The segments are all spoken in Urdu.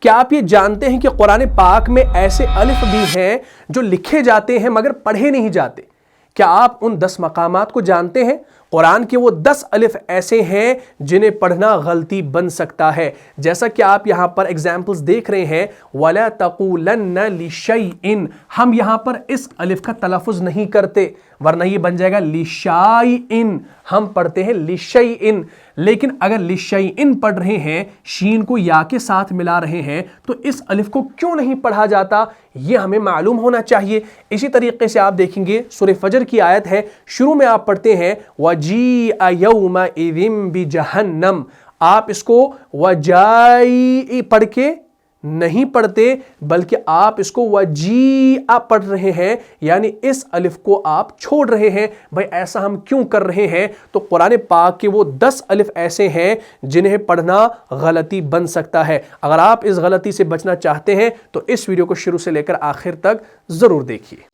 کیا آپ یہ جانتے ہیں کہ قرآن پاک میں ایسے الف بھی ہیں جو لکھے جاتے ہیں مگر پڑھے نہیں جاتے؟ کیا آپ ان 10 مقامات کو جانتے ہیں؟ قرآن کے وہ 10 الف ایسے ہیں جنہیں پڑھنا غلطی بن سکتا ہے، جیسا کہ آپ یہاں پر ایگزامپلز دیکھ رہے ہیں وَلَا تَقُولَنَّ لِشَيْءٍ، ہم یہاں پر اس الف کا تلفظ نہیں کرتے، ورنہ یہ بن جائے گا لِشَيْءٍ، ہم پڑھتے ہیں لِشَيْءٍ، لیکن اگر لِشَيْءٍ پڑھ رہے ہیں، شین کو یا کے ساتھ ملا رہے ہیں، تو اس الف کو کیوں نہیں پڑھا جاتا؟ یہ ہمیں معلوم ہونا چاہیے۔ اسی طریقے سے آپ دیکھیں گے سورہ فجر کی آیت ہے، شروع میں آپ پڑھتے ہیں وَجِيءَ يَوْمَئِذٍ بِجَهَنَّمَ، آپ اس کو وَجَائِ پڑھ کے نہیں پڑھتے بلکہ آپ اس کو وَجِيءَ پڑھ رہے ہیں، یعنی اس الف کو آپ چھوڑ رہے ہیں۔ بھائی ایسا ہم کیوں کر رہے ہیں؟ تو قرآن پاک کے وہ 10 الف ایسے ہیں جنہیں پڑھنا غلطی بن سکتا ہے۔ اگر آپ اس غلطی سے بچنا چاہتے ہیں تو اس ویڈیو کو شروع سے لے کر آخر تک ضرور دیکھیے۔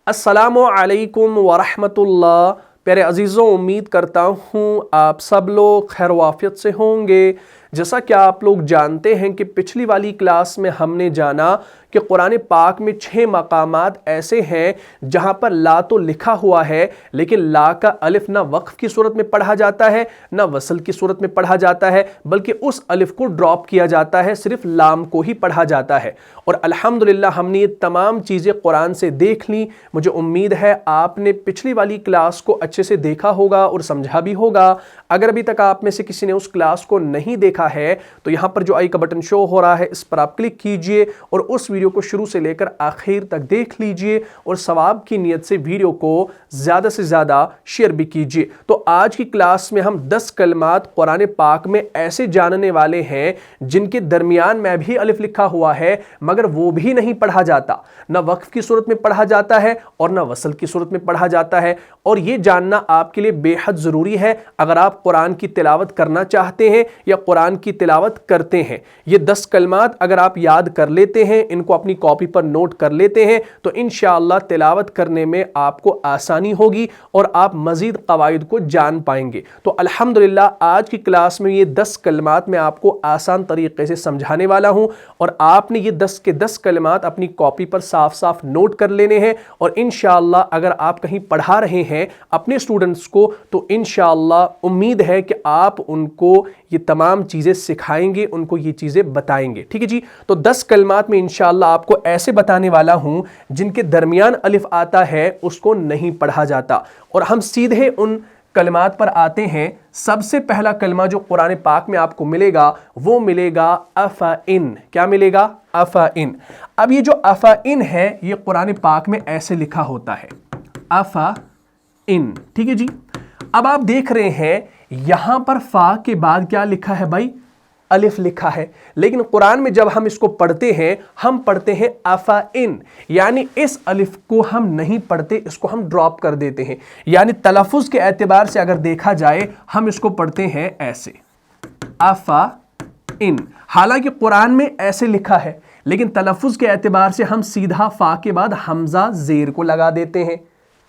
السلام علیکم ورحمۃ اللہ، پیارے عزیزوں، امید کرتا ہوں آپ سب لوگ خیر و عافیت سے ہوں گے۔ جیسا کہ آپ لوگ جانتے ہیں کہ پچھلی والی کلاس میں ہم نے جانا کہ قرآن پاک میں 6 مقامات ایسے ہیں جہاں پر لا تو لکھا ہوا ہے لیکن لا کا الف نہ وقف کی صورت میں پڑھا جاتا ہے نہ وصل کی صورت میں پڑھا جاتا ہے، بلکہ اس الف کو ڈراپ کیا جاتا ہے، صرف لام کو ہی پڑھا جاتا ہے۔ اور الحمدللہ ہم نے یہ تمام چیزیں قرآن سے دیکھ لیں۔ مجھے امید ہے آپ نے پچھلی والی کلاس کو اچھے سے دیکھا ہوگا اور سمجھا بھی ہوگا۔ اگر ابھی تک آپ میں سے کسی نے اس کلاس کو نہیں دیکھا ہے تو یہاں پر جو آئی کا بٹن شو ہو رہا ہے اس پر آپ کلک کیجئے اور اس ویڈیو کو شروع سے لے کر آخر تک دیکھ لیجئے اور ثواب کی نیت سے ویڈیو کو زیادہ سے زیادہ شیئر بھی کیجئے۔ تو آج کی کلاس میں ہم 10 کلمات قرآن پاک میں ایسے جاننے والے ہیں جن کے درمیان میں بھی الف لکھا ہوا ہے مگر وہ بھی نہیں پڑھا جاتا، نہ وقف کی صورت میں پڑھا جاتا ہے اور نہ وصل کی صورت میں پڑھا جاتا ہے، اور یہ جاننا آپ کے لیے بے حد ضروری ہے اگر آپ قرآن کی تلاوت کرنا چاہتے ہیں یا قرآن کی تلاوت کرتے ہیں۔ یہ 10 کلمات اگر آپ یاد کر لیتے ہیں، ان کو اپنی کاپی پر نوٹ کر لیتے ہیں تو انشاءاللہ تلاوت کرنے میں آپ کو آسانی ہوگی اور آپ مزید قواعد کو جان پائیں گے۔ تو الحمدللہ آج کی کلاس میں یہ 10 کلمات میں آپ کو آسان طریقے سے سمجھانے والا ہوں، اور آپ نے یہ 10 کے 10 کلمات اپنی کاپی پر صاف صاف نوٹ کر لینے ہیں، اور انشاءاللہ اگر آپ کہیں پڑھا رہے ہیں اپنے اسٹوڈنٹس کو تو انشاءاللہ امید ہے کہ آپ ان کو یہ تمام چیزیں سکھائیں گے، ان کو یہ چیزیں بتائیں گے، ٹھیک ہے جی؟ تو 10 کلمات میں انشاءاللہ آپ کو ایسے بتانے والا ہوں جن کے درمیان الف آتا ہے اس کو نہیں پڑھا جاتا، اور ہم سیدھے ان کلمات پر آتے ہیں۔ سب سے پہلا کلمہ جو قرآن پاک میں آپ کو ملے گا وہ ملے گا افعن۔ کیا ملے گا؟ افعن۔ اب یہ جو افعن ہے یہ قرآن پاک میں ایسے لکھا ہوتا ہے، افعن، ٹھیک ہے جی؟ اب آپ دیکھ رہے ہیں یہاں پر فا کے بعد کیا لکھا ہے بھائی؟ الف لکھا ہے، لیکن قرآن میں جب ہم اس کو پڑھتے ہیں ہم پڑھتے ہیں افعن، یعنی اس الف کو ہم نہیں پڑھتے، اس کو ہم ڈراپ کر دیتے ہیں، یعنی تلفظ کے اعتبار سے اگر دیکھا جائے ہم اس کو پڑھتے ہیں ایسے افعن، حالانکہ قرآن میں ایسے لکھا ہے لیکن تلفظ کے اعتبار سے ہم سیدھا فا کے بعد حمزہ زیر کو لگا دیتے ہیں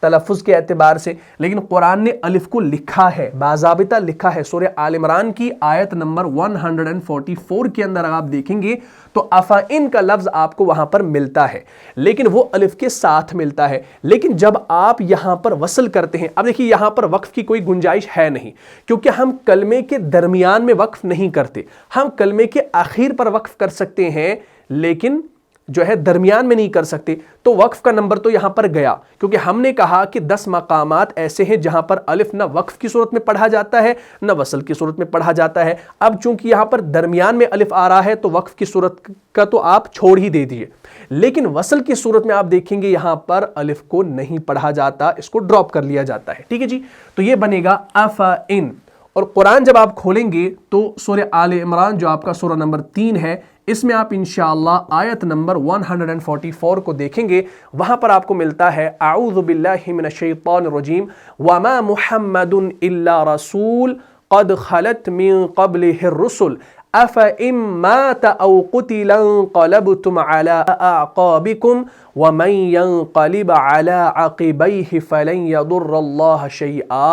تلفظ کے اعتبار سے، لیکن قرآن نے الف کو لکھا ہے، باضابطہ لکھا ہے۔ سورہ آل عمران کی آیت نمبر 144 کے اندر آپ دیکھیں گے تو افعن کا لفظ آپ کو وہاں پر ملتا ہے، لیکن وہ الف کے ساتھ ملتا ہے۔ لیکن جب آپ یہاں پر وصل کرتے ہیں، اب دیکھیے یہاں پر وقف کی کوئی گنجائش ہے نہیں، کیونکہ ہم کلمے کے درمیان میں وقف نہیں کرتے، ہم کلمے کے آخر پر وقف کر سکتے ہیں لیکن جو ہے درمیان میں نہیں کر سکتے، تو وقف کا نمبر تو یہاں پر گیا، کیونکہ ہم نے کہا کہ 10 مقامات ایسے ہیں جہاں پر الف نہ وقف کی صورت میں پڑھا جاتا ہے نہ وصل کی صورت میں پڑھا جاتا ہے۔ اب چونکہ یہاں پر درمیان میں الف آ رہا ہے تو وقف کی صورت کا تو آپ چھوڑ ہی دے دیجئے، لیکن وصل کی صورت میں آپ دیکھیں گے یہاں پر الف کو نہیں پڑھا جاتا، اس کو ڈراپ کر لیا جاتا ہے، ٹھیک ہے جی؟ تو یہ بنے گا افعن۔ اور قرآن جب آپ کھولیں گے تو سورہ آل عمران جو آپ کا سورہ نمبر 3 ہے، اس میں آپ انشاءاللہ آیت نمبر 144 کو دیکھیں گے، وہاں پر آپ کو ملتا ہے اعوذ باللہ من الشیطان الرجیم وما محمد الا رسول قد خلت من قبلہ الرسل أَفَإِن مَّاتَ أَوْ قُتِلَ انقلبتم على أعقابكم ومن ينقلب على عقبيه فلن يضر الله شيئا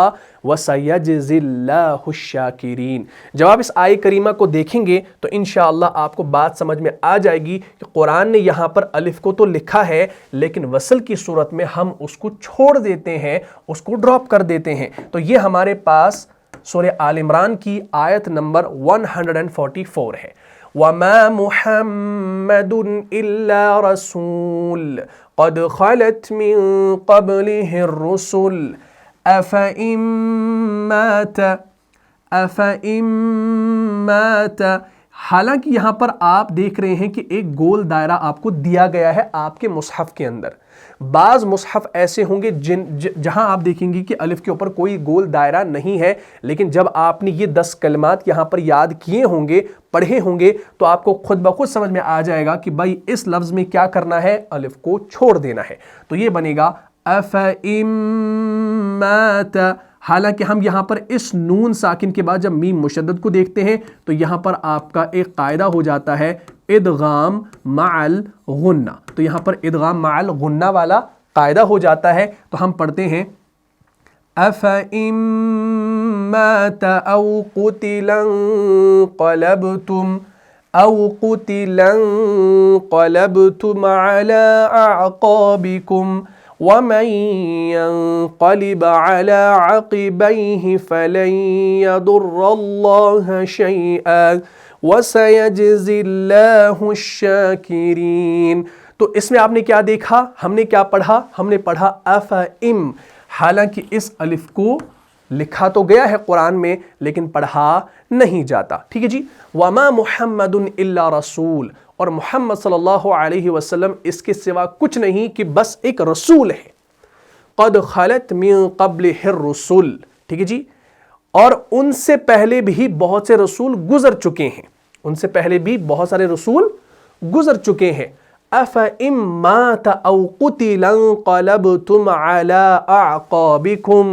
وسيجزي الله الشاكرين۔ جب آپ اس آیہ کریمہ کو دیکھیں گے تو انشاءاللہ آپ کو بات سمجھ میں آ جائے گی کہ قرآن نے یہاں پر الف کو تو لکھا ہے لیکن وصل کی صورت میں ہم اس کو چھوڑ دیتے ہیں، اس کو ڈراپ کر دیتے ہیں۔ تو یہ ہمارے پاس سورہ آل عمران کی آیت نمبر 144 ہے۔ وَمَا مُحَمَّدٌ إِلَّا رَسُولٌ قَدْ خَلَتْ مِن قَبْلِهِ الرُّسُلُ أَفَإِن مَّاتَ۔ حالانکہ یہاں پر آپ دیکھ رہے ہیں کہ ایک گول دائرہ آپ کو دیا گیا ہے آپ کے مصحف کے اندر۔ بعض مصحف ایسے ہوں گے جہاں آپ دیکھیں گے کہ الف کے اوپر کوئی گول دائرہ نہیں ہے، لیکن جب آپ نے یہ 10 کلمات یہاں پر یاد کیے ہوں گے، پڑھے ہوں گے، تو آپ کو خود بخود سمجھ میں آ جائے گا کہ بھائی اس لفظ میں کیا کرنا ہے، الف کو چھوڑ دینا ہے۔ تو یہ بنے گا أَفَإِن مَّاتَ۔ حالانکہ ہم یہاں پر اس نون ساکن کے بعد جب میم مشدد کو دیکھتے ہیں تو یہاں پر آپ کا ایک قاعدہ ہو جاتا ہے ادغام مع الغنہ، تو یہاں پر ادغام مع الغنہ والا قاعدہ ہو جاتا ہے۔ تو ہم پڑھتے ہیں أَفَإِن مَّاتَ أَوْ قُتِلَ انقلبتم عَلَى أَعْقَابِكُمْ وَمَن يَنقَلِبْ عَلَى عَقِبَيْهِ فَلَن يَضُرَّ اللَّهَ شَيْئًا وَسَيَجْزِي اللَّهُ الشَّاكِرِينَ۔ تو اس میں آپ نے کیا دیکھا، ہم نے کیا پڑھا، ہم نے پڑھا أَفَإِن، حالانکہ اس الف کو لکھا تو گیا ہے قرآن میں لیکن پڑھا نہیں جاتا، ٹھیک ہے جی۔ وَمَا مُحَمَّدٌ إِلَّا رَسُولٌ، اور محمد صلی اللہ علیہ وسلم اس کے سوا کچھ نہیں کہ بس ایک رسول ہے۔ قَدْ خَلَتْ مِن قَبْلِهِ الرُّسُلُ، ٹھیک ہے جی، اور ان سے پہلے بھی بہت سے رسول گزر چکے ہیں، ان سے پہلے بھی بہت سارے رسول گزر چکے ہیں۔ أَفَإِن مَّاتَ أَوْ قُتِلَ انقلبتم عَلَى أَعْقَابِكُمْ،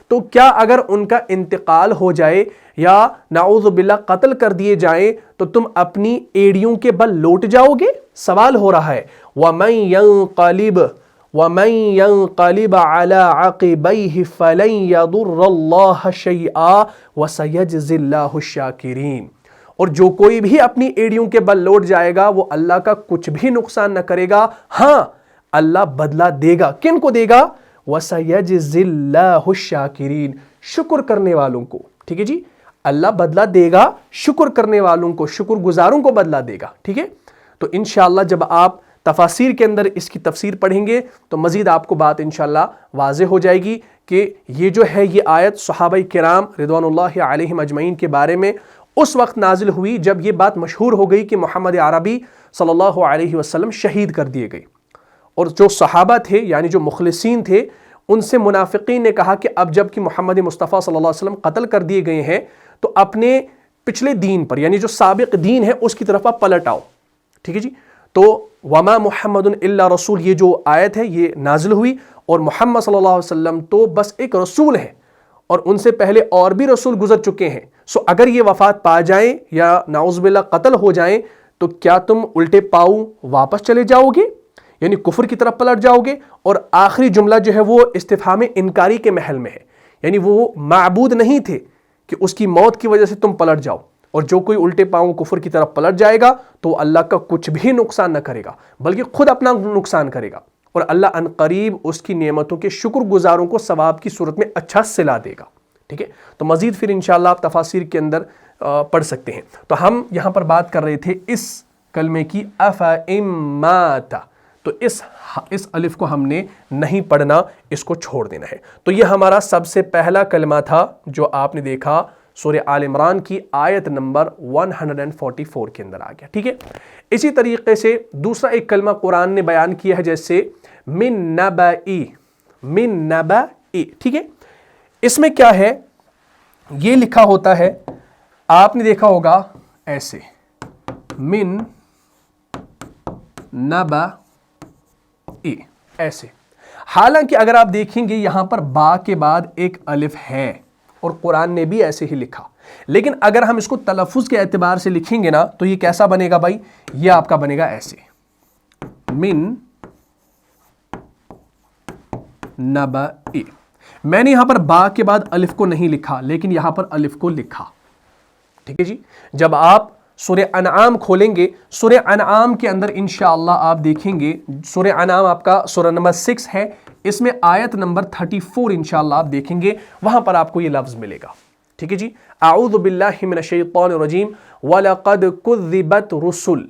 تو کیا اگر ان کا انتقال ہو جائے یا نعوذ باللہ قتل کر دیے جائیں تو تم اپنی ایڑیوں کے بل لوٹ جاؤ گے؟ سوال ہو رہا ہے۔ وَمَن يَنقَلِبْ عَلَى عَقِبَيْهِ فَلَن يَضُرَّ اللَّهَ شَيْئًا وَسَيَجْزِي اللَّهُ الشَّاكِرِينَ، اور جو کوئی بھی اپنی ایڑیوں کے بل لوٹ جائے گا وہ اللہ کا کچھ بھی نقصان نہ کرے گا، ہاں اللہ بدلہ دے گا۔ کن کو دے گا؟ وَسَيَجْزِي اللَّهُ الشَّاكِرِينَ، شکر کرنے والوں کو، ٹھیک ہے جی، اللہ بدلہ دے گا شکر کرنے والوں کو، شکر گزاروں کو بدلہ دے گا، ٹھیک ہے۔ تو انشاءاللہ جب آپ تفاسیر کے اندر اس کی تفسیر پڑھیں گے تو مزید آپ کو بات انشاءاللہ واضح ہو جائے گی کہ یہ جو ہے یہ آیت صحابہ کرام رضوان اللہ علیہم اجمعین کے بارے میں اس وقت نازل ہوئی جب یہ بات مشہور ہو گئی کہ محمد عربی صلی اللہ علیہ وسلم شہید کر دیے گئے، اور جو صحابہ تھے یعنی جو مخلصین تھے ان سے منافقین نے کہا کہ اب جب کہ محمد مصطفیٰ صلی اللہ علیہ وسلم قتل کر دیے گئے ہیں تو اپنے پچھلے دین پر یعنی جو سابق دین ہے اس کی طرف آپ پلٹ آؤ، ٹھیک ہے جی۔ تو وما محمد الا رسول یہ جو آیت ہے یہ نازل ہوئی، اور محمد صلی اللہ علیہ وسلم تو بس ایک رسول ہے اور ان سے پہلے اور بھی رسول گزر چکے ہیں، سو اگر یہ وفات پا جائیں یا نعوذ باللہ قتل ہو جائیں تو کیا تم الٹے پاؤں واپس چلے جاؤ گے، یعنی کفر کی طرف پلٹ جاؤ گے؟ اور آخری جملہ جو ہے وہ استفہام انکاری کے محل میں ہے، یعنی وہ معبود نہیں تھے کہ اس کی موت کی وجہ سے تم پلٹ جاؤ، اور جو کوئی الٹے پاؤں کفر کی طرف پلٹ جائے گا تو اللہ کا کچھ بھی نقصان نہ کرے گا بلکہ خود اپنا نقصان کرے گا، اور اللہ ان قریب اس کی نعمتوں کے شکر گزاروں کو ثواب کی صورت میں اچھا صلہ دے گا، ٹھیک ہے۔ تو مزید پھر انشاءاللہ آپ تفاسیر کے اندر پڑھ سکتے ہیں۔ تو ہم یہاں پر بات کر رہے تھے اس کلمے کی أَفَإِن مَّاتَ، تو اس الف کو ہم نے نہیں پڑھنا، اس کو چھوڑ دینا ہے۔ تو یہ ہمارا سب سے پہلا کلمہ تھا جو آپ نے دیکھا سورہ آل عمران کی آیت نمبر 144 کے اندر آ گیا، ٹھیک ہے۔ اسی طریقے سے دوسرا ایک کلمہ قرآن نے بیان کیا ہے جیسے من نبئی، ٹھیک ہے۔ اس میں کیا ہے، یہ لکھا ہوتا ہے، آپ نے دیکھا ہوگا ایسے من نبئی، ایسے، حالانکہ اگر آپ دیکھیں گے یہاں پر با کے بعد ایک الف ہے اور قرآن نے بھی ایسے ہی لکھا، لیکن اگر ہم اس کو تلفظ کے اعتبار سے لکھیں گے نا تو یہ کیسا بنے گا بھائی؟ یہ آپ کا بنے گا ایسے، من نبأ۔ میں نے یہاں پر با کے بعد الف کو نہیں لکھا لیکن یہاں پر الف کو لکھا، ٹھیک ہے جی۔ جب آپ سورہ انعام کھولیں گے، سورہ انعام کے اندر انشاءاللہ آپ دیکھیں گے، سورہ انعام آپ کا سورہ نمبر 6 ہے، اس میں آیت نمبر 34 انشاءاللہ آپ دیکھیں گے، وہاں پر آپ کو یہ لفظ ملے گا، ٹھیک ہے جی۔ اعوذ باللہ من الشیطان الرجیم وَلَقَدْ كُذِّبَتْ رُسُلٌ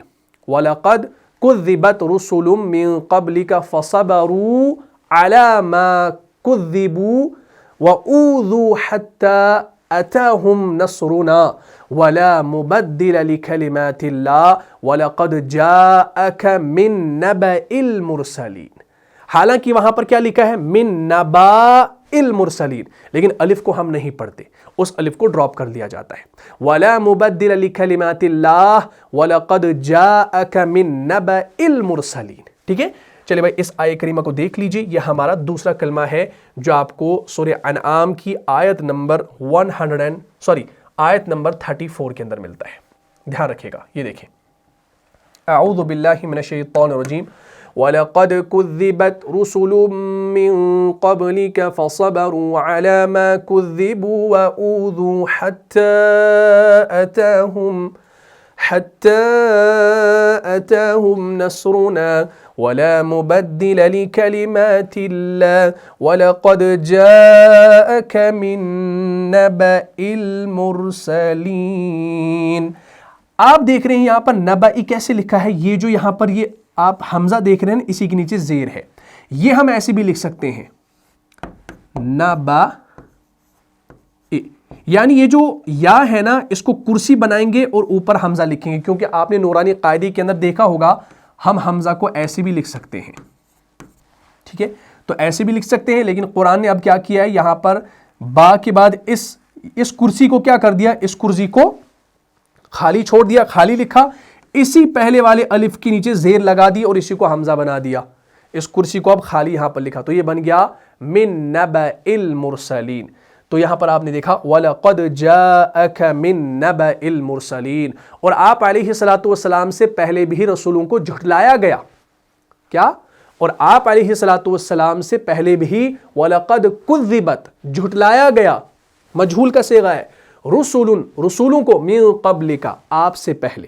وَلَقَدْ كُذِّبَتْ رُسُلٌ مِّن قَبْلِكَ فَصَبَرُوا عَلَى مَا كُذِّبُوا وَأُوذُوا حَتَّى أَتَاهُمْ نَصْرُنَا وَلَا مُبَدِّلَ لِكَلِمَاتِ اللَّهِ وَلَقَدْ جَاءَكَ مِن نَبَإِ الْمُرْسَلِينَ۔ حالانکہ وہاں پر کیا لکھا ہے؟ من نباء المرسلین، لیکن الف کو ہم نہیں پڑھتے، اس الف کو ڈراپ کر دیا جاتا ہے۔ وَلَا مُبَدِّلَ لِكَلِمَاتِ اللَّهِ وَلَقَدْ جَاءَكَ مِن نَبَإِ الْمُرْسَلِينَ، ٹھیک ہے۔ چلے بھائی اس آیت کریمہ کو دیکھ لیجئے، یہ ہمارا دوسرا کلمہ ہے جو آپ کو سورہ انعام کی آیت نمبر 34 کے اندر ملتا ہے، دھیان رکھے گا۔ یہ دیکھیں، اعوذ باللہ من الشیطان الرجیم وَلَقَدْ كُذِّبَتْ رُسُلٌ مِّن قَبْلِكَ فَصَبَرُوا عَلَى مَا كُذِّبُوا وَأُوذُوا حَتَّى أَتَاهُمْ نَصْرُنَا وَلَا مُبَدِّلَ لِكَلِمَاتِ اللَّهِ وَلَقَدْ جَاءَكَ مِن نَبَإِ الْمُرْسَلِينَ۔ آپ دیکھ رہے ہیں یہاں پر نبئی کیسے لکھا ہے، یہ جو یہاں پر یہ آپ حمزہ دیکھ رہے ہیں اسی کے نیچے زیر ہے، یہ ہم ایسے بھی لکھ سکتے ہیں نبا، یعنی یہ جو یا ہے نا اس کو کرسی بنائیں گے اور اوپر حمزہ لکھیں گے، کیونکہ آپ نے نورانی قاعدے کے اندر دیکھا ہوگا ہم حمزہ کو ایسے بھی لکھ سکتے ہیں، ٹھیک ہے، تو ایسے بھی لکھ سکتے ہیں، لیکن قرآن نے اب کیا کیا ہے، یہاں پر با کے بعد اس کرسی کو کیا کر دیا، اس کرسی کو خالی چھوڑ دیا، خالی لکھا، اسی پہلے والے الف کے نیچے زیر لگا دی اور اسی کو حمزہ بنا دیا، اس کرسی کو اب خالی یہاں پر لکھا، تو یہ بن گیا من نبأ المرسلین۔ تو یہاں پر آپ نے دیکھا وَلَقَدْ جَاءَكَ مِن نَبَإِ الْمُرْسَلِينَ، اور آپ علیہ السلام سے پہلے بھی رسولوں کو جھٹلایا گیا، کیا؟ اور آپ علیہ السلام سے پہلے بھی وَلَقَدْ كُذِّبَتْ جھٹلایا گیا، مجہول کا صیغہ ہے، رسولوں کو من قبل کا آپ سے پہلے،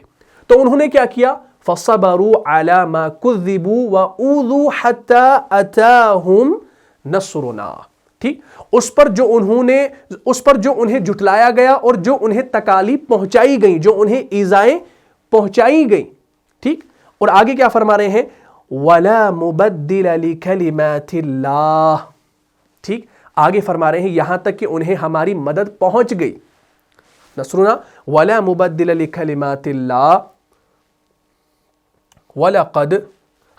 تو انہوں نے کیا کیا؟ فَصَبَرُوا عَلَى مَا كُذِّبُوا وَأُوذُوا حَتَّى أَتَاهُمْ نَصْرُنَا، ٹھیک، اس پر جو انہیں جھٹلایا گیا اور جو انہیں تکالیف پہنچائی گئیں، جو انہیں ایذائیں پہنچائی گئیں، ٹھیک، اور آگے کیا فرما رہے ہیں؟ وَلَا مُبَدِّلَ لِكَلِمَاتِ اللَّهِ، ٹھیک، آگے فرما رہے ہیں یہاں تک کہ انہیں ہماری مدد پہنچ گئی، نصرنا وَلَا مُبَدِّلَ لِكَلِمَاتِ اللَّهِ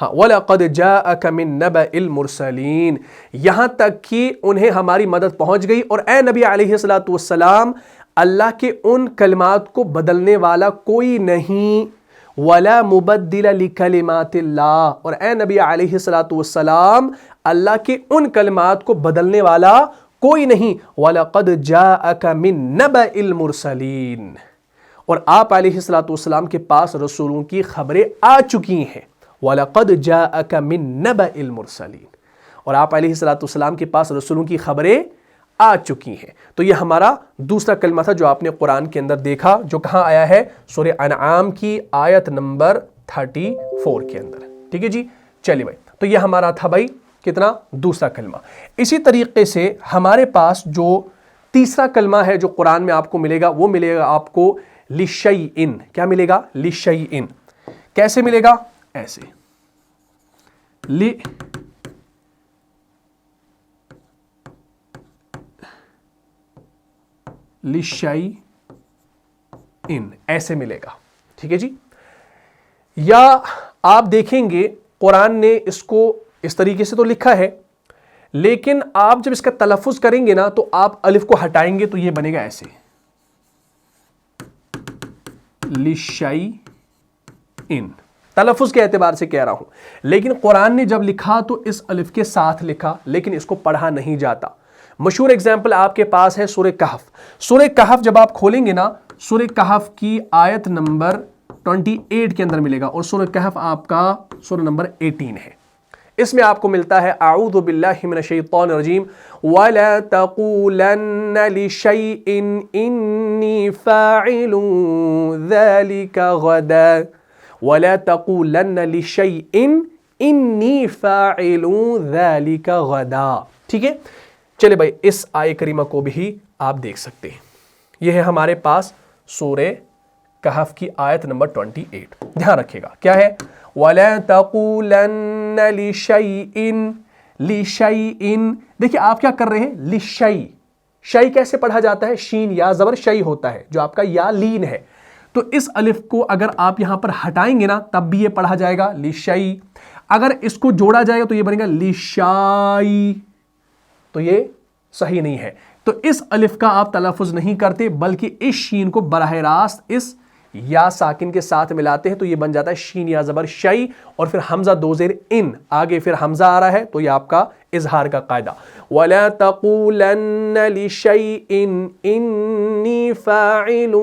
وَلَقَدْ جَاءَكَ مِن نَبَإِ الْمُرْسَلِينَ، یہاں تک کہ انہیں ہماری مدد پہنچ گئی، اور اے نبی علیہ السلام اللہ کے ان کلمات کو بدلنے والا کوئی نہیں، وَلَا مُبَدِّلَ لِكَلِمَاتِ اللَّهِ، اور اے نبی علیہ السلام اللہ کے ان کلمات کو بدلنے والا کوئی نہیں، وَلَقَدْ جَاءَكَ مِن نَبَإِ الْمُرْسَلِينَ، اور آپ علیہ السلام کے پاس رسولوں کی خبریں آ چکی ہیں، وَلَقَدْ جَاءَكَ مِن نَبَإِ الْمُرْسَلِينَ، اور آپ علیہ السلام کے پاس رسولوں کی خبریں آ چکی ہیں۔ تو یہ ہمارا دوسرا کلمہ تھا جو آپ نے قرآن کے اندر دیکھا، جو کہاں آیا ہے؟ سورہ انعام کی آیت نمبر 34 کے اندر، ٹھیک ہے جی۔ چلیے بھائی، تو یہ ہمارا تھا بھائی کتنا؟ دوسرا کلمہ۔ اسی طریقے سے ہمارے پاس جو تیسرا کلمہ ہے جو قرآن میں آپ کو ملے گا، وہ ملے گا آپ کو لِشَيْءٍ، کیا ملے گا؟ لِشَيْءٍ، کیسے ملے گا؟ ایسے لِشَيْءٍ، ایسے ملے گا، ٹھیک ہے جی۔ یا آپ دیکھیں گے قرآن نے اس کو اس طریقے سے تو لکھا ہے، لیکن آپ جب اس کا تلفظ کریں گے نا تو آپ الف کو ہٹائیں گے تو یہ بنے گا ایسے لِشَيْءٍ، تلفظ کے اعتبار سے کہہ رہا ہوں، لیکن قرآن نے جب لکھا تو اس الف کے ساتھ لکھا، لیکن اس کو پڑھا نہیں جاتا، مشہور ایگزامپل آپ کے پاس ہے سورہ کہف. سورہ کہف جب آپ کھولیں گے نا، سورہ کہف کی آیت نمبر 28 کے اندر ملے گا، اور سورہ کہف آپ کا سورہ نمبر 18 ہے. اس میں آپ کو ملتا ہے اعوذ باللہ من الشیطان الرجیم وَلَا تَقُولَنَّ لِشَيْءٍ إِنِّي فَاعِلٌ ذَلِكَ غَدًا وَلَا تَقُولَنَّ لِشَيْءٍ إِنِّي فَاعِلٌ ذَلِكَ غَدًا. ٹھیک ہے، چلے بھائی اس آیہ کریمہ کو بھی آپ دیکھ سکتے ہیں. یہ ہے ہمارے پاس سورہ کہف کی آیت نمبر 28. دھیان رکھے گا کیا ہے، وَلَا تَقُولَنَّ لِشَيْءٍ. لِشَيْءٍ دیکھیں آپ کیا کر رہے ہیں، لِشَيْء. شَيْء کیسے پڑھا جاتا ہے، شین یا زبر شَيْ ہوتا ہے جو آپ کا یا لین ہے. تو اس الف کو اگر آپ یہاں پر ہٹائیں گے نا تب بھی یہ پڑھا جائے گا لِشَيْء. اگر اس کو جوڑا جائے گا تو یہ بنے گا لِشَائِ، تو یہ صحیح نہیں ہے. تو اس الف کا آپ تلفظ نہیں کرتے بلکہ اس شین کو براہ راست اس یا ساکن کے ساتھ ملاتے ہیں، تو یہ بن جاتا ہے شین یا زبر شَيْ، اور پھر حمزہ دو زیر ان، آگے پھر حمزہ آ رہا ہے تو یہ آپ کا اظہار کا قاعدہ. وَلَا تَقُولَنَّ لِشَيْءٍ إِنِّي فَاعِلٌ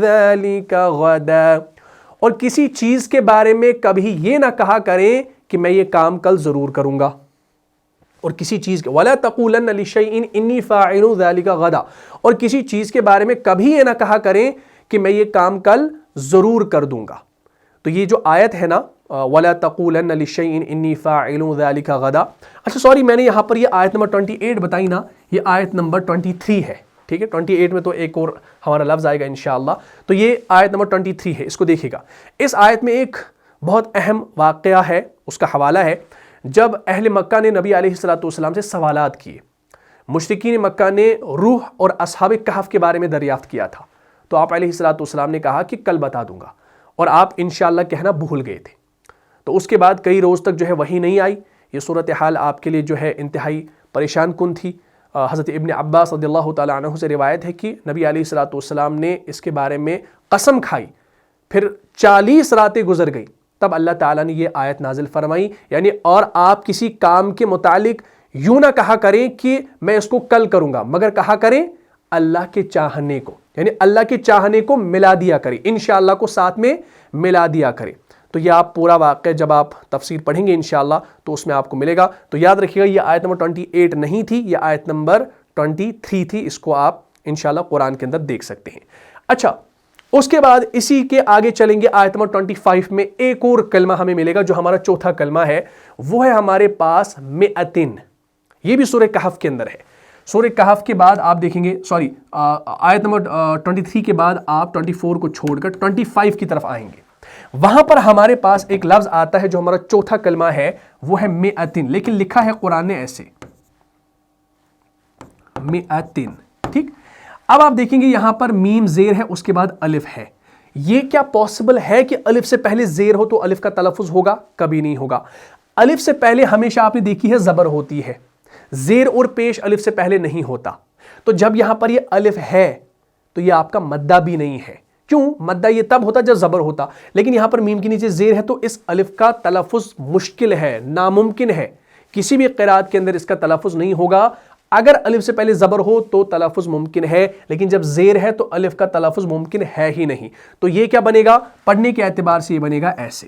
ذَلِكَ غَدًا. اور کسی چیز کے بارے میں کبھی یہ نہ کہا کریں کہ میں یہ کام کل ضرور کروں گا. اور کسی چیز کے وَلَا تَقُولَنَّ لِشَيْءٍ إِنِّي فَاعِلٌ ذَلِكَ غَدًا، اور کسی چیز کے بارے میں کبھی یہ نہ کہا کریں کہ میں یہ کام کل ضرور کر دوں گا. تو یہ جو آیت ہے نا وَلَا تَقُولَنَّ لِشَيْءٍ إِنِّي فَاعِلٌ ذَلِكَ غَدًا، اچھا سوری میں نے یہاں پر یہ آیت نمبر 28 بتائی نا، یہ آیت نمبر 23 ہے. ٹھیک ہے، 28 میں تو ایک اور ہمارا لفظ آئے گا انشاءاللہ. تو یہ آیت نمبر 23 ہے، اس کو دیکھیے گا. اس آیت میں ایک بہت اہم واقعہ ہے، اس کا حوالہ ہے. جب اہل مکہ نے نبی علیہ الصلوۃ والسلام سے سوالات کیے، مشرکین مکہ نے روح اور اصحاب کہف کے بارے میں دریافت کیا تھا، تو آپ علیہ الصلوۃ والسلام نے کہا کہ کل بتا دوں گا، اور آپ انشاءاللہ کہنا بھول گئے تھے. تو اس کے بعد کئی روز تک جو ہے وحی نہیں آئی. یہ صورتحال آپ کے لیے جو ہے انتہائی پریشان کن تھی. حضرت ابن عباس رضی اللہ تعالیٰ عنہ سے روایت ہے کہ نبی علیہ الصلوۃ والسلام نے اس کے بارے میں قسم کھائی، پھر 40 راتیں گزر گئیں، تب اللہ تعالیٰ نے یہ آیت نازل فرمائی. یعنی اور آپ کسی کام کے متعلق یوں نہ کہا کریں کہ میں اس کو کل کروں گا، مگر کہا کریں اللہ کے چاہنے کو، یعنی اللہ کے چاہنے کو ملا دیا کریں، انشاءاللہ کو ساتھ میں ملا دیا کریں. تو یہ آپ پورا واقعہ جب آپ تفسیر پڑھیں گے انشاءاللہ تو اس میں آپ کو ملے گا. تو یاد رکھیے گا یہ آیت نمبر 28 نہیں تھی، یہ آیت نمبر 23 تھی. اس کو آپ انشاءاللہ قرآن کے اندر دیکھ سکتے ہیں. اچھا اس کے بعد اسی کے آگے چلیں گے، آیت نمبر 25 میں ایک اور کلمہ ہمیں ملے گا جو ہمارا چوتھا کلمہ ہے، وہ ہے ہمارے پاس مئتن. یہ بھی سورہ کہف کے اندر ہے. سورہ کہف کے بعد آپ دیکھیں گے، سوری آیت نمبر 23 کے بعد آپ 24 کو چھوڑ کر 25 کی طرف آئیں گے. وہاں پر ہمارے پاس ایک لفظ آتا ہے جو ہمارا چوتھا کلمہ ہے، وہ ہے مئتن، لیکن لکھا ہے قرآن نے ایسے مئتن. ٹھیک، اب آپ دیکھیں گے یہاں پر میم زیر ہے، اس کے بعد الف ہے. یہ کیا پاسبل ہے کہ الف سے پہلے زیر ہو تو الف کا تلفظ ہوگا؟ کبھی نہیں ہوگا. الف سے پہلے ہمیشہ آپ نے دیکھی ہے زبر ہوتی ہے، زیر اور پیش الف سے پہلے نہیں ہوتا. تو جب یہاں پر یہ الف ہے تو یہ آپ کا مدہ بھی نہیں ہے. کیوں؟ مدہ یہ تب ہوتا جب زبر ہوتا، لیکن یہاں پر میم کے نیچے زیر ہے تو اس الف کا تلفظ مشکل ہے، ناممکن ہے. کسی بھی قرات کے اندر اس کا تلفظ نہیں ہوگا. اگر الف سے پہلے زبر ہو تو تلفظ ممکن ہے، لیکن جب زیر ہے تو الف کا تلفظ ممکن ہے ہی نہیں. تو یہ کیا بنے گا؟ پڑھنے کے اعتبار سے یہ بنے گا ایسے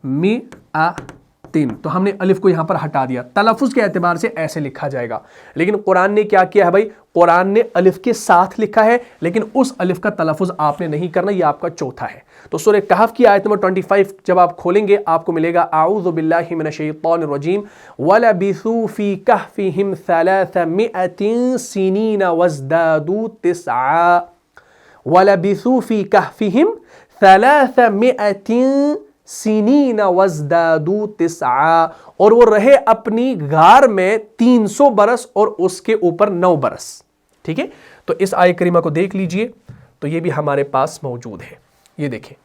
مئتن. تو ہم نے الف کو یہاں پر ہٹا دیا، تلفظ کے اعتبار سے ایسے لکھا جائے گا. لیکن قرآن نے کیا کیا ہے بھائی؟ قرآن نے الف کے ساتھ لکھا ہے، لیکن اس الف کا تلفظ آپ نے نہیں کرنا. یہ آپ کا چوتھا ہے. تو سورہ کہف کی آیت نمبر 25 جب آپ کھولیں گے آپ کو ملے گا اعوذ باللہ من الشیطان الرجیم وَلَبِثُوا فِي كَهْفِهِمْ 300 سِنِينَ وَازْدَادُوا 9. وَلَبِثُوا فِي كَهْفِهِمْ 300 سنین وازدادوا 9، اور وہ رہے اپنی غار میں 300 برس اور اس کے اوپر 9 برس. ٹھیک ہے، تو اس آیہ کریمہ کو دیکھ لیجئے. تو یہ بھی ہمارے پاس موجود ہے. یہ دیکھیں،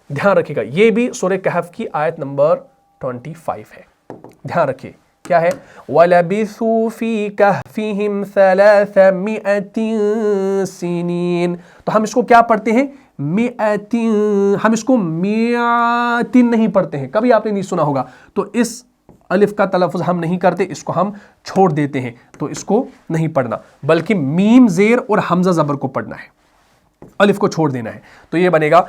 دھیان رکھیے گا، یہ بھی سورہ کہف کی آیت نمبر 25 ہے. دھیان رکھیے کیا ہے، وَلَبِثُوا فِي كَهْفِهِمْ 300 سِنِينَ. تو ہم اس کو کیا پڑھتے ہیں؟ مئتن. ہم اس کو مئتن نہیں پڑھتے ہیں، کبھی آپ نے نہیں سنا ہوگا. تو اس الف کا تلفظ ہم نہیں کرتے, اس کو ہم چھوڑ دیتے ہیں, تو اس کو نہیں پڑھنا, بلکہ میم زیر اور حمزہ زبر کو پڑھنا ہے, الف کو چھوڑ دینا ہے. تو یہ بنے گا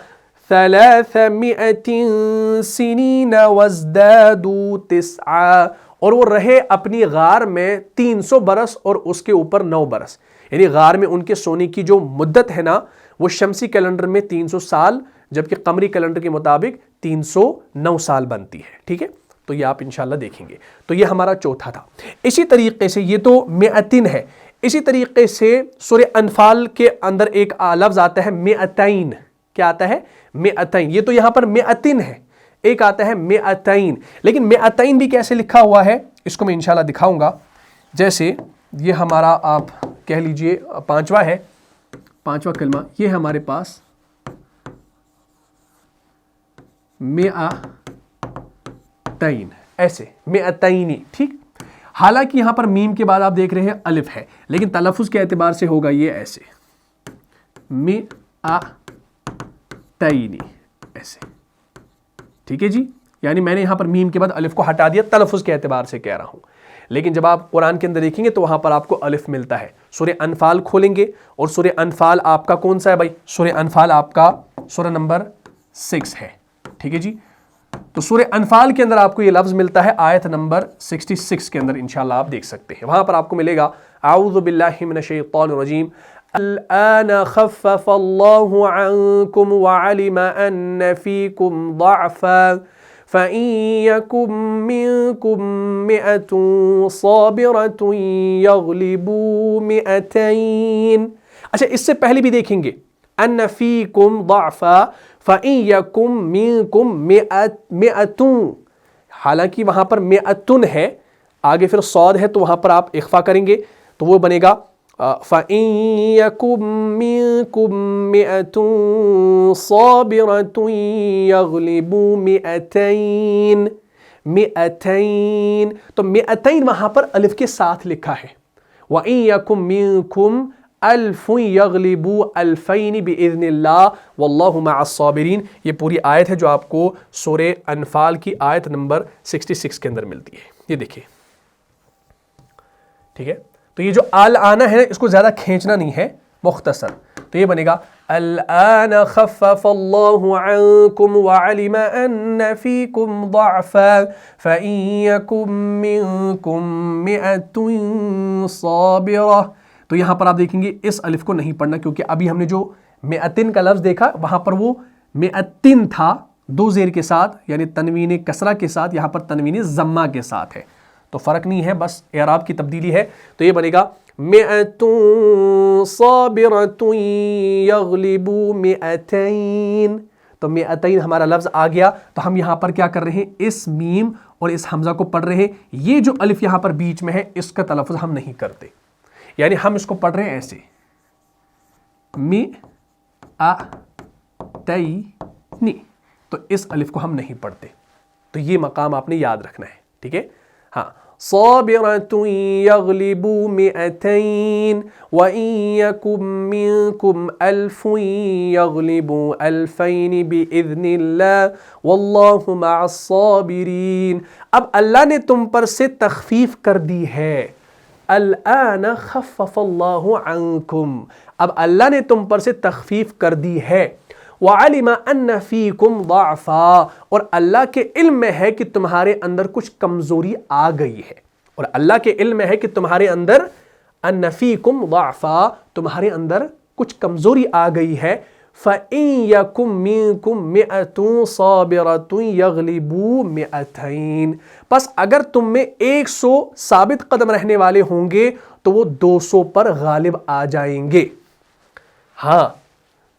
300 سنین وازدادوا 9, اور وہ رہے اپنی غار میں 300 برس اور اس کے اوپر 9 برس. یعنی غار میں ان کے سونے کی جو مدت ہے نا وہ شمسی کیلنڈر میں 300 سال, جبکہ قمری کیلنڈر کے مطابق 309 سال بنتی ہے. ٹھیک ہے, تو یہ آپ انشاءاللہ دیکھیں گے. تو یہ ہمارا چوتھا تھا. اسی طریقے سے یہ تو مئتین ہے. اسی طریقے سے سورہ انفال کے اندر ایک لفظ آتا ہے مئتین. کیا آتا ہے؟ مئتین. یہ تو یہاں پر مئتین ہے, ایک آتا ہے مئتین, لیکن مئتین بھی کیسے لکھا ہوا ہے اس کو میں انشاءاللہ دکھاؤں گا. جیسے یہ ہمارا آپ کہہ لیجئے پانچواں ہے, پانچواں کلمہ یہ ہمارے پاس مئتین, ایسے مئتینی. ٹھیک, حالانکہ یہاں پر میم کے بعد آپ دیکھ رہے ہیں الف ہے, لیکن تلفظ کے اعتبار سے ہوگا یہ ایسے مئتینی, ایسے. ٹھیک ہے جی, یعنی میں نے یہاں پر میم کے بعد الف کو ہٹا دیا, تلفظ کے اعتبار سے کہہ رہا ہوں. لیکن جب آپ قرآن کے اندر دیکھیں گے تو وہاں پر آپ کو الف ملتا ہے. سورہ انفال کھولیں گے, اور سورہ انفال آپ کا کون سا ہے بھائی؟ سورہ انفال آپ کا سورہ نمبر 6 ہے. ٹھیک ہے جی, تو سورہ انفال کے اندر آپ کو یہ لفظ ملتا ہے آیت نمبر 66 کے اندر, انشاءاللہ آپ دیکھ سکتے ہیں. وہاں پر آپ کو ملے گا اعوذ باللہ من الشیطان الرجیم الآن خفف اللہ عنکم وعلم ان فیکم ضعفا فَإِن يَكُن مِّنكُم مِّئَةٌ صَابِرَةٌ يَغْلِبُوا مِئَتَيْنِ. اچھا, اس سے پہلے بھی دیکھیں گے أَنَّ فِيكُمْ ضَعْفًا فَإِن يَكُن مِّنكُم مِّئَةٌ. حالانکہ وہاں پر مئتن ہے, آگے پھر صاد ہے, تو وہاں پر آپ اخفا کریں گے تو وہ بنے گا فَإِن يَكُن مِّنكُم مِّئَةٌ صَابِرَةٌ يَغْلِبُوا مِئَتَيْنِ. مئتین, تو مئتین وہاں پر الف کے ساتھ لکھا ہے. وَإِن يَكُن مِّنكُم أَلْفٌ يَغْلِبُوا أَلْفَيْنِ بِإِذْنِ اللَّهِ وَاللَّهُ مَعَ الصَّابِرِينَ. یہ پوری آیت ہے جو آپ کو سورہ انفال کی آیت نمبر 66 کے اندر ملتی ہے. یہ دیکھیں, ٹھیک ہے. تو یہ جو آنا ہے اس کو زیادہ کھینچنا نہیں ہے, مختصر. تو یہ بنے گا الآن خفف اللہ عنکم وعلم ان فیکم ضعفا فإن یکم منکم مئۃ صابرہ. تو یہاں پر آپ دیکھیں گے اس الف کو نہیں پڑھنا, کیونکہ ابھی ہم نے جو مئتین کا لفظ دیکھا وہاں پر وہ مئتین تھا 2 زیر کے ساتھ, یعنی تنوین کسرہ کے ساتھ, یہاں پر تنوین ضمہ کے ساتھ ہے. تو فرق نہیں ہے, بس اعراب کی تبدیلی ہے. تو یہ بنے گا مئۃ صابرۃ یغلبوا مئتین. تو مئتین ہمارا لفظ آ گیا. تو ہم یہاں پر کیا کر رہے ہیں, اس میم اور اس حمزہ کو پڑھ رہے ہیں. یہ جو الف یہاں پر بیچ میں ہے اس کا تلفظ ہم نہیں کرتے, یعنی ہم اس کو پڑھ رہے ہیں ایسے مئتین. تو اس الف کو ہم نہیں پڑھتے. تو یہ مقام آپ نے یاد رکھنا ہے. ٹھیک ہے, ہاں. صابرۃ یغلبوا مئتین وإن یکن منکم ألف یغلبوا ألفین بإذن اللہ واللہ مع الصابرین. اب اللہ نے تم پر سے تخفیف کر دی ہے. الآن خفف اللہ عنکم, اب اللہ نے تم پر سے تخفیف کر دی ہے. وَعَلِمَ أَنَّ فِيكُمْ ضَعْفًا, اور اللہ کے علم میں ہے کہ تمہارے اندر کچھ کمزوری آ گئی ہے. اور اللہ کے علم میں ہے کہ تمہارے اندر أَنَّ فِيكُمْ ضَعْفًا, تمہارے اندر کچھ کمزوری آ گئی ہے. فَإِن يَكُن مِّنكُم مِّئَةٌ صَابِرَةٌ يَغْلِبُوا مِئَتَيْنِ. پس اگر تم میں 100 ثابت قدم رہنے والے ہوں گے تو وہ 200 پر غالب آ جائیں گے. ہاں,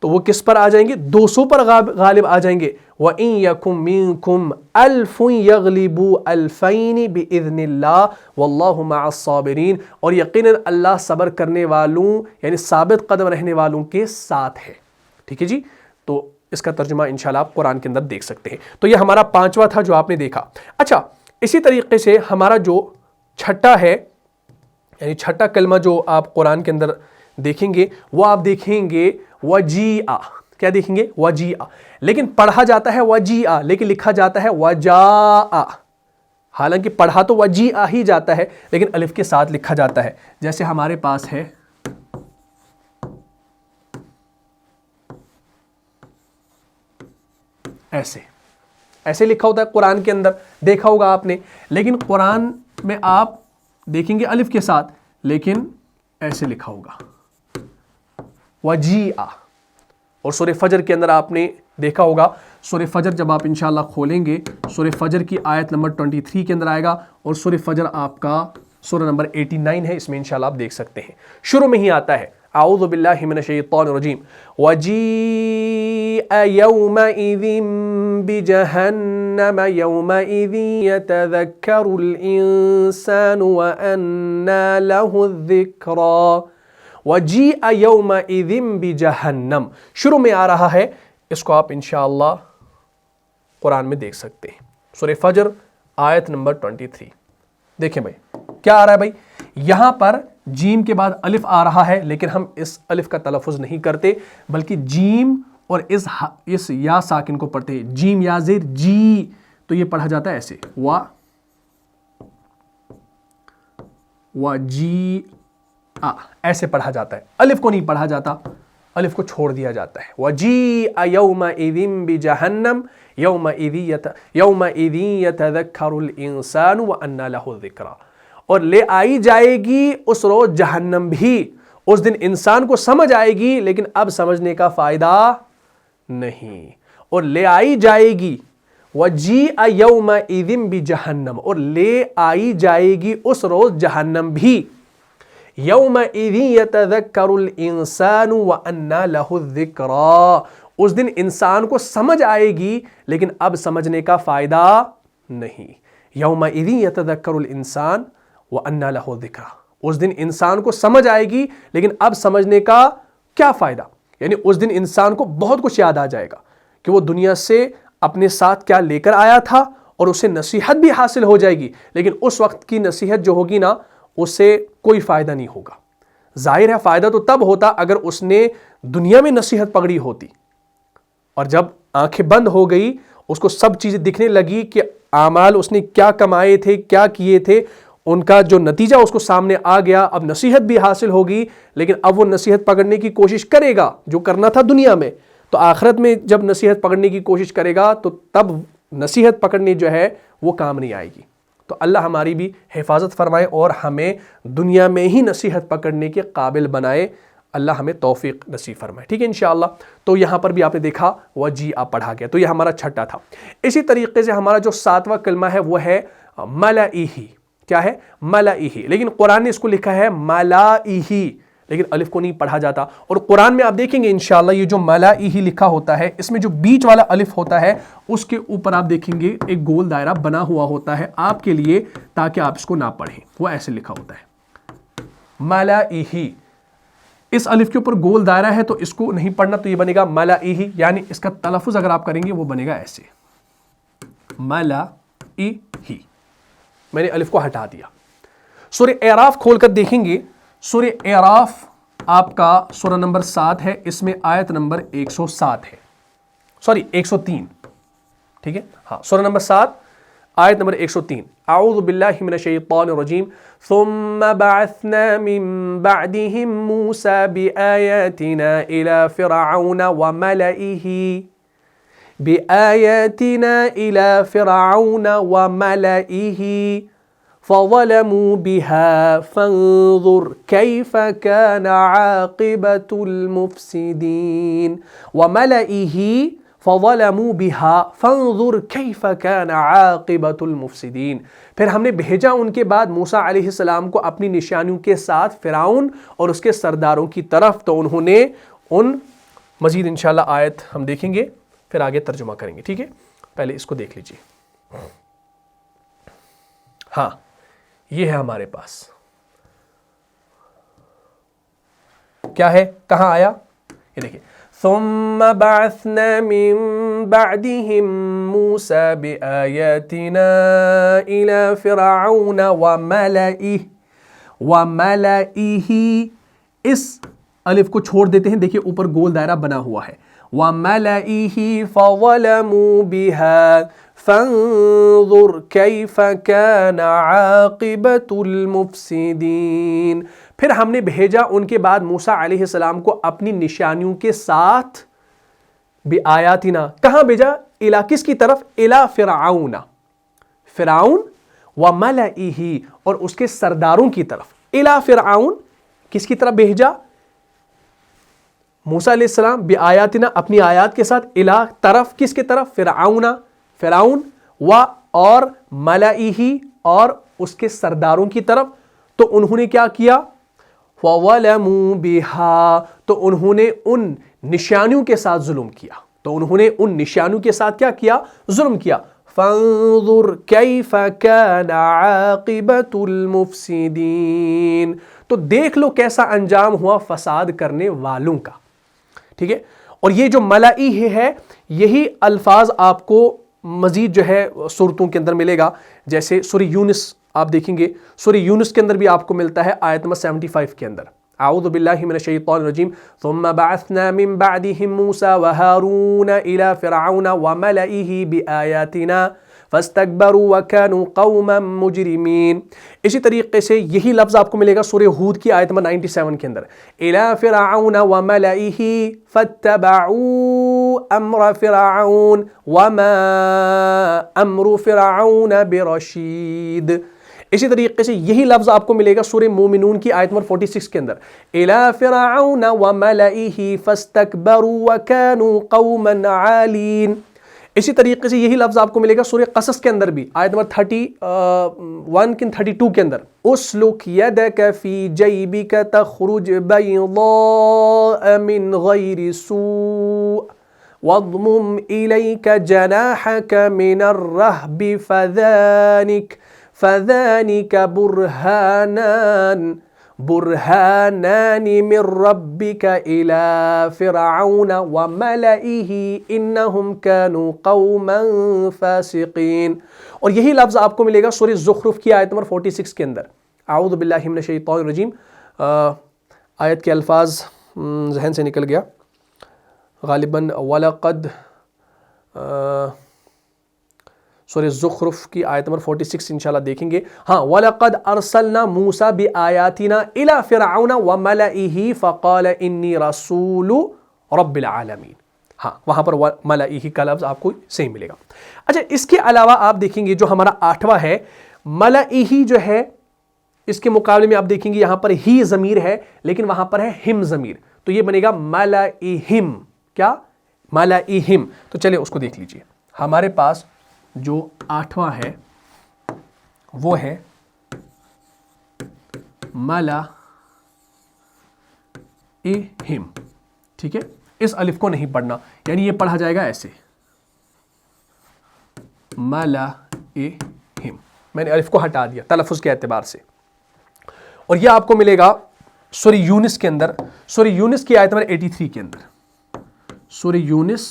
تو وہ کس پر آ جائیں گے؟ 200 پر غالب آ جائیں گے. وَإِن يَكُن مِّنكُمْ أَلْفٌ يَغْلِبُوا أَلْفَيْنِ بِإِذْنِ اللَّهِ وَاللَّهُ مَعَ الصَّابِرِينَ. اور یقیناً اللہ صبر کرنے والوں یعنی ثابت قدم رہنے والوں کے ساتھ ہے. ٹھیک ہے جی, تو اس کا ترجمہ انشاءاللہ آپ قرآن کے اندر دیکھ سکتے ہیں. تو یہ ہمارا 5واں تھا جو آپ نے دیکھا. اچھا, اسی طریقے سے ہمارا جو چھٹا ہے, یعنی چھٹا کلمہ جو آپ قرآن کے اندر دیکھیں گے وہ آپ دیکھیں گے وجیع. کیا دیکھیں گے؟ وجیع. لیکن پڑھا جاتا ہے وجیع, لیکن لکھا جاتا ہے وجاء. حالانکہ پڑھا تو وجیع ہی جاتا ہے لیکن الف کے ساتھ لکھا جاتا ہے. جیسے ہمارے پاس ہے ایسے لکھا ہوتا ہے قرآن کے اندر، دیکھا ہوگا آپ نے. لیکن قرآن میں آپ دیکھیں گے الف کے ساتھ، لیکن ایسے لکھا ہوگا وجیع. اور سورہ فجر کے اندر آپ نے دیکھا ہوگا، سورہ فجر جب آپ انشاءاللہ کھولیں گے، سورہ فجر کی آیت نمبر 23 کے اندر آئے گا، اور سورہ فجر آپ کا سورہ نمبر 89 ہے، اس میں انشاءاللہ آپ دیکھ سکتے ہیں. شروع میں ہی آتا ہے اعوذ باللہ من الشیطان الرجیم وجیء یومئذ بجہنم یومئذ یتذکر الانسان وأنى له الذکری. وجیء یومئذ بجہنم شروع میں آ رہا ہے، اس کو آپ انشاءاللہ قرآن میں دیکھ سکتے ہیں. سورہ فجر آیت نمبر 23. دیکھیں بھائی کیا آ رہا ہے بھائی، یہاں پر جیم کے بعد الف آ رہا ہے، لیکن ہم اس الف کا تلفظ نہیں کرتے بلکہ جیم اور اس یا ساکن کو پڑھتے ہیں. جیم یا زیر جی، تو یہ پڑھا جاتا ہے ایسے جی ایسے پڑھا جاتا ہے. الف کو نہیں پڑھا جاتا، الف کو چھوڑ دیا جاتا ہے. وجیء یومئذ بجہنم یومئذ یتذکر الانسان وأنى له الذکری. اور لے آئی جائے گی اس روز جہنم بھی، اس دن انسان کو سمجھ آئے گی لیکن اب سمجھنے کا فائدہ نہیں. اور لے آئی جائے گی وجیء یومئذ بجہنم، اور لے آئی جائے گی اس روز جہنم بھی. یومئذ یتذکر الانسان وأنى له الذکری، اس دن انسان کو سمجھ آئے گی لیکن اب سمجھنے کا فائدہ نہیں. یومئذ یتذکر الانسان وأنى له الذکری، اس دن انسان کو سمجھ آئے گی لیکن اب سمجھنے کا کیا فائدہ. یعنی اس دن انسان کو بہت کچھ یاد آ جائے گا کہ وہ دنیا سے اپنے ساتھ کیا لے کر آیا تھا، اور اسے نصیحت بھی حاصل ہو جائے گی، لیکن اس وقت کی نصیحت جو ہوگی نا اس سے کوئی فائدہ نہیں ہوگا. ظاہر ہے فائدہ تو تب ہوتا اگر اس نے دنیا میں نصیحت پکڑی ہوتی، اور جب آنکھیں بند ہو گئی اس کو سب چیزیں دکھنے لگی کہ اعمال اس نے کیا کمائے تھے، کیا کیے تھے، ان کا جو نتیجہ اس کو سامنے آ گیا. اب نصیحت بھی حاصل ہوگی لیکن اب وہ نصیحت پکڑنے کی کوشش کرے گا جو کرنا تھا دنیا میں، تو آخرت میں جب نصیحت پکڑنے کی کوشش کرے گا تو تب نصیحت پکڑنے جو ہے وہ کام نہیں آئے گی. تو اللہ ہماری بھی حفاظت فرمائے اور ہمیں دنیا میں ہی نصیحت پکڑنے کے قابل بنائے. اللہ ہمیں توفیق نصیب فرمائے. ٹھیک ہے انشاءاللہ. تو یہاں پر بھی آپ نے دیکھا وجیع پڑھا گیا، تو یہ ہمارا چھٹا تھا. اسی طریقے سے ہمارا جو 7واں کلمہ ہے وہ ہے ملئہ. کیا ہے؟ ملئہ. لیکن قرآن نے اس کو لکھا ہے ملائہ، لیکن الف کو نہیں پڑھا جاتا. اور قرآن میں آپ دیکھیں گے انشاءاللہ یہ جو ملائہ لکھا ہوتا ہے، اس میں جو بیچ والا الف ہوتا ہے اس کے اوپر آپ دیکھیں گے ایک گول دائرہ بنا ہوا ہوتا ہے آپ کے لیے تاکہ آپ اس کو نہ پڑھیں. وہ ایسے لکھا ہوتا ہے ملائہ. اس الف کے اوپر گول دائرہ ہے تو اس کو نہیں پڑھنا، تو یہ بنے گا ملائہ. یعنی اس کا تلفظ اگر آپ کریں گے وہ بنے گا ایسے ملائہ. میں نے الف کو ہٹا دیا. سورہ اعراف کھول کر دیکھیں گے. سورہ اعراف آپ کا سورہ نمبر 7 ہے، اس میں آیت نمبر 107 ہے، سوری 103. ٹھیک ہے ہاں، سورہ نمبر 7 آیت نمبر 103. اعوذ باللہ من الشیطان الرجیم ثم بعثنا من بعدهم موسى بآیاتنا الى فرعون وملئه فظلموا بها فانظر كيف كان عاقبة المفسدين. وملئه فظلموا بها فانظر كيف كان عاقبة المفسدين. پھر ہم نے بھیجا ان کے بعد موسیٰ علیہ السلام کو اپنی نشانیوں کے ساتھ فرعون اور اس کے سرداروں کی طرف، تو انہوں نے مزید انشاءاللہ آیت ہم دیکھیں گے پھر آگے ترجمہ کریں گے. ٹھیک ہے، پہلے اس کو دیکھ لیجئے. ہاں یہ ہے ہمارے پاس، کیا ہے، کہاں آیا، یہ دیکھیں ثم بعثنا من بعدهم موسى بآياتنا إلى فرعون وملئه. اس الف کو چھوڑ دیتے ہیں، دیکھیں اوپر گول دائرہ بنا ہوا ہے. وَمَلَئِهِ فَظَلَمُوا بِهَا فَانظُرْ كَيْفَ كَانَ عَاقِبَةُ الْمُفْسِدِينَ۔ پھر ہم نے بھیجا ان کے بعد موسیٰ علیہ السلام کو اپنی نشانیوں کے ساتھ بِآیاتنا، کہاں بھیجا؟ الی، کس کی طرف؟ الی فرعون، فرعون وَمَلَئِهِ، اور اس کے سرداروں کی طرف۔ الی فرعون، کس کی طرف بھیجا؟ موسیٰ علیہ السلام بِآیاتنا، اپنی آیات کے ساتھ، الی طرف، کس کی طرف؟ فرعون، فرعون اور ملئہ، اور اس کے سرداروں کی طرف۔ تو انہوں نے کیا کیا؟ فَظَلَمُوا بِهَا، تو انہوں نے ان نشانیوں کے ساتھ ظلم کیا، تو انہوں نے ان نشانیوں کے ساتھ کیا کیا؟ ظلم کیا۔ فَانظُرْ كَيْفَ كَانَ عَاقِبَةُ الْمُفْسِدِينَ، تو دیکھ لو کیسا انجام ہوا فساد کرنے والوں کا، ٹھیک ہے۔ اور یہ جو ملائہ ہے، یہی الفاظ آپ کو مزید جو ہے سورتوں کے اندر ملے گا، جیسے سورہ یونس آپ دیکھیں گے، سورہ یونس کے اندر بھی آپ کو ملتا ہے آیت نمبر 75 کے اندر، اعوذ باللہ من الشیطان الرجیم، ثم بعثنا من بعدهم موسى وهارون الى فرعون وملئه بآیاتنا فاستكبروا وكانوا قوما مجرمین۔ اسی طریقے سے یہی لفظ آپ کو ملے گا سورہ ہود کی آیت نمبر 97 کے اندر، الى فرعون وملئه فاتبعوا امر فرعون وما امر فرعون برشید۔ اسی طریقے سے یہی لفظ آپ کو ملے گا سورہ مومنون کی آیت نمبر 46 کے اندر، الى فرعون وملئه فاستكبروا وكانوا قوما عالین۔ اسی طریقے سے یہی لفظ آپ کو ملے گا سورہ قصص کے اندر بھی، آیت نمبر 31 کن 32 کے اندر، اسلک یدک فی جیبک تخرج بیضاء من غیر سوء واضمم الیک جناحک من الرہب فذانک برہانان من ربک الی فرعون وملئہ انہم کانوا قوما فاسقین۔ اور یہی لفظ آپ کو ملے گا سورہ زخرف کی آیت نمبر 46 کے اندر، اعوذ باللہ من الشیطان الرجیم، آیت کے الفاظ ذہن سے نکل گیا غالباً، وَلَقَدْ، سورہ زخرف کی آیت نمبر 46 انشاءاللہ دیکھیں گے، ہاں، وَلَقَدْ أَرْسَلْنَا مُوسَى بِآيَاتِنَا إِلَى فِرْعَوْنَ وَمَلَئِهِ فَقَالَ إِنِّي رَسُولُ رَبِّ الْعَالَمِينَ، ہاں، وہاں پر ملئہ کا لفظ آپ کو صحیح ملے گا۔ اچھا، اس کے علاوہ آپ دیکھیں گے جو ہمارا 8واں ہے، ملئہ جو ہے، اس کے مقابلے میں آپ دیکھیں گے یہاں پر ہی ضمیر ہے، لیکن وہاں پر ہے ہم ضمیر، تو یہ بنے گا ملئہم، کیا؟ ملئہم۔ تو چلے اس کو دیکھ لیجئے، ہمارے پاس جو 8واں ہے وہ ہے ملئہم، ٹھیک ہے، اس الف کو نہیں پڑھنا، یعنی یہ پڑھا جائے گا ایسے، ملئہم، میں نے الف کو ہٹا دیا تلفظ کے اعتبار سے۔ اور یہ آپ کو ملے گا سورہ یونس کے اندر، سورہ یونس کی آیت نمبر 83 کے اندر، سورہ یونس،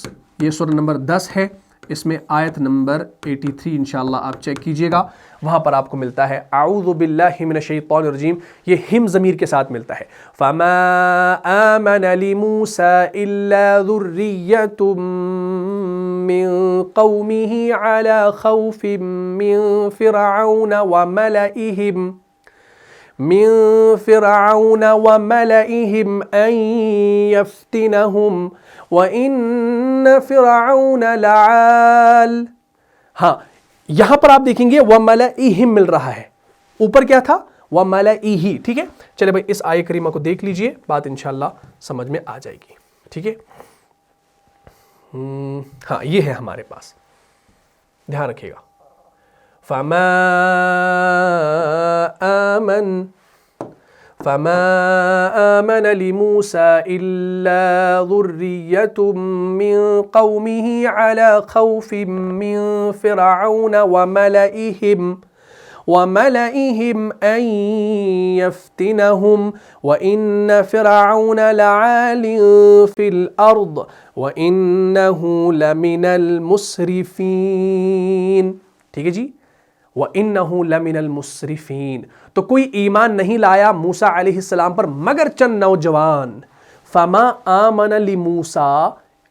یہ سورہ نمبر 10 ہے، اس میں آیت نمبر 83 انشاءاللہ آپ چیک کیجئے گا، وہاں پر آپ کو ملتا ہے اعوذ باللہ من الشیطان الرجیم، یہ ہم ضمیر کے ساتھ ملتا ہے، فَمَا آمَنَ لِمُوسَى إِلَّا ذُرِّيَّةٌ مِّن قَوْمِهِ عَلَى خَوْفٍ مِّن فِرْعَوْنَ وَمَلَئِهِمْ أَن يَفْتِنَهُمْ وَإِنَّ فِرْعَوْنَ لَعَالٍ۔ ہاں، یہاں پر آپ دیکھیں گے وَمَلَئِهِمْ مل رہا ہے، اوپر کیا تھا؟ وَمَلَئِهِ، ٹھیک ہے۔ چلے بھائی اس آیہ کریمہ کو دیکھ لیجئے، بات انشاءاللہ سمجھ میں آ جائے گی، ٹھیک ہے۔ ہاں، یہ ہے ہمارے پاس، دھیان رکھیے گا، فَمَا آمَنَ لِمُوسَى إِلَّا ذُرِّيَّةٌ مِّن قَوْمِهِ عَلَى خَوْفٍ مِّن فِرْعَوْنَ وَمَلَئِهِمْ أَن يَفْتِنَهُمْ وَإِنَّ فِرْعَوْنَ لَعَالٍ فِي الْأَرْضِ وَإِنَّهُ لَمِنَ الْمُسْرِفِينَ، ٹھیک ہے جی، وَإِنَّهُ لَمِنَ الْمُسْرِفِينَ، تو کوئی ایمان نہیں لایا موسیٰ علیہ السلام پر مگر چند نوجوان، فَمَا آمَنَ لِمُوسَى،